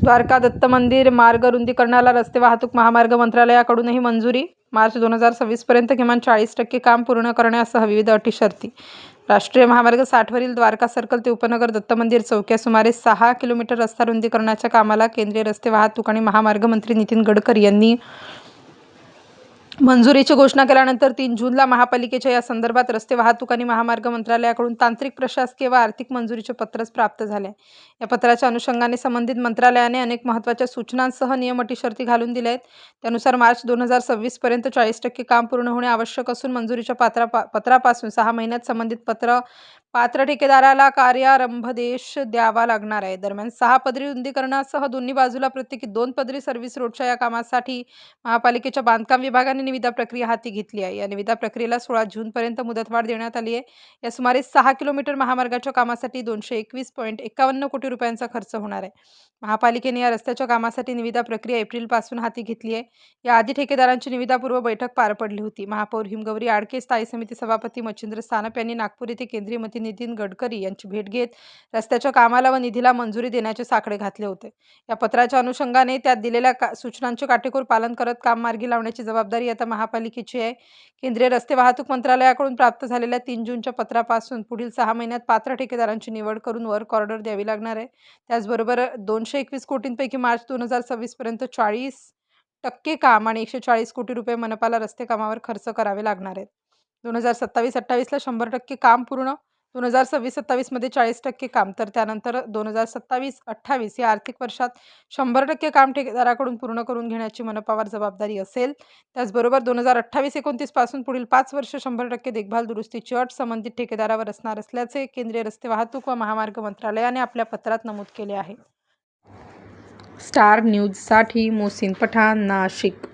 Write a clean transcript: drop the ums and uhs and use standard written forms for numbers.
द्वारका दत्त मंदिर मार्ग रुंदीकरणाला रस्ते वाहतूक महामार्ग मंत्रालयाकडूनही मंजुरी. मार्च 2026 पर्यंत किमान 40% काम पूर्ण करण्यासह विविध अटी शर्ती. राष्ट्रीय महामार्ग 60 वरील द्वारका सर्कल ते उपनगर दत्त मंदिर चौक सुमारे 6 किलोमीटर रस्ता रुंदीकरणाच्या कामाला केंद्रीय रस्ते वाहतूक आणि महामार्ग मंत्री नितीन गडकरी यांनी मंजुरीची घोषणा केल्यानंतर 3 जूनला महापालिकेच्या या संदर्भात रस्ते वाहतूक आणि महामार्ग मंत्रालयाकडून तांत्रिक, प्रशासकीय व आर्थिक मंजुरीचे पत्रच प्राप्त झाले. या पत्राच्या अनुषंगाने संबंधित मंत्रालयाने अनेक महत्त्वाच्या सूचनांसह नियम, अटी, शर्ती घालून दिल्या आहेत. त्यानुसार मार्च 2026 पर्यंत 40% काम पूर्ण होणे आवश्यक असून मंजुरीच्या पत्रापासून 6 महिन्यात संबंधित पात्र ठेकेदाराला कार्यारंभदेश द्यावा लागणार आहे. दरम्यान 6 पदरी रुंदीकरणासह दोन्ही बाजूला प्रत्येकी 2 पदरी सर्व्हिस रोडच्या या कामासाठी महापालिकेच्या बांधकाम विभागाने निविदा प्रक्रिया हाती घेतली आहे. या निविदा प्रक्रियेला 16 जूनपर्यंत मुदतवाढ देण्यात आली आहे. या सुमारे 6 किलोमीटर महामार्गाच्या कामासाठी 221.51 कोटी रुपयांचा खर्च होणार आहे. महापालिकेने या रस्त्याच्या कामासाठी निविदा प्रक्रिया एप्रिलपासून हाती घेतली आहे. याआधी ठेकेदारांची निविदापूर्व बैठक पार पडली होती. महापौर हिमगौरी आडके, स्थायी समिती सभापती मच्छिंद्र सानप यांनी नागपूर येथे केंद्रीय मंत्री नितीन गडकरी यांची भेट घेत रस्त्याच्या कामाला व निधीला मंजुरी देण्याचे साकडे घातले होते. या पत्राच्या अनुषंगाने त्यात दिलेल्या सूचनांचे काटेकोर पालन करत काम मार्गी लावण्याची जबाबदारी आता महापालिकेची आहे. केंद्रीय रस्ते वाहतूक मंत्रालयाकडून प्राप्त झालेल्या 3 जूनच्या पत्रापासून पुढील 6 महिन्यात पात्र ठेकेदारांची निवड करून वर्क ऑर्डर द्यावी लागणार आहे. त्याचबरोबर 221 कोटींपैकी मार्च 2026 पर्यंत 40% काम आणि 140 कोटी रुपये मनपाला रस्ते कामावर खर्च करावे लागणार आहेत. 2027-28 ला 100% काम पूर्ण, 2026-27 मध्ये 40% काम, तर त्यानंतर 2027-28 या आर्थिक वर्षात 100% काम ठेकेदाराकडून पूर्ण करून घेण्याची मनपावर जबाबदारी असेल. त्याचबरोबर 2028-29 पासून पुढील 5 वर्ष 100% देखभाल दुरुस्तीची अट संबंधित ठेकेदारावर असणार असल्याचे केंद्रीय रस्ते वाहतूक व महामार्ग मंत्रालयाने आपल्या पत्रात नमूद केले आहे. स्टार न्यूजसाठी मोहसिन पठाण, नाशिक.